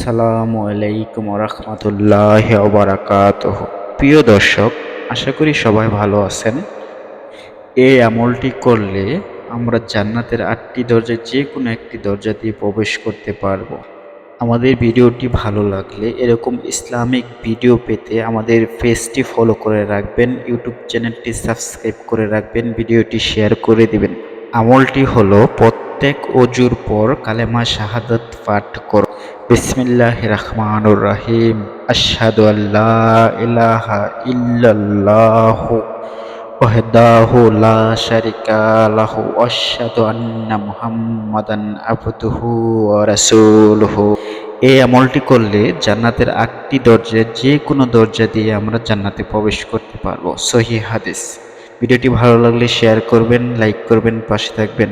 আসসালামু আলাইকুম ওয়া রাহমাতুল্লাহি ওয়া বারাকাতুহু। প্রিয় দর্শক, আশা করি সবাই ভালো আছেন। এই আমলটি করলে আমরা জান্নাতের ৮টি দরজায় যেকোনো একটি দরজা দিয়ে প্রবেশ করতে পারবো। আমাদের ভিডিওটি ভালো লাগলে এরকম ইসলামিক ভিডিও পেতে আমাদের পেজটি ফলো করে রাখবেন, ইউটিউব চ্যানেলটি সাবস্ক্রাইব করে রাখবেন, ভিডিওটি শেয়ার করে দিবেন। আমলটি হলো প্রত্যেক অজুর পর কালেমা শাহাদাত পাঠ করো। বিসমিল্লাহির রহমানির রহিম। আশহাদু আল্লা ইলাহা ইল্লাল্লাহু ওয়াহদাহু লা শারিকা লাহু ওয়া আশহাদু আন্না মুহাম্মাদান আবদুহু ওয়া রাসূলুহু। এই আমলটি করলে জান্নাতের ৮টি দরজায় যে কোনো দরজা দিয়ে আমরা জান্নাতে প্রবেশ করতে পারবো। সহিহ হাদিস। ভিডিওটি ভালো লাগলে শেয়ার করবেন, লাইক করবেন, পাশে থাকবেন।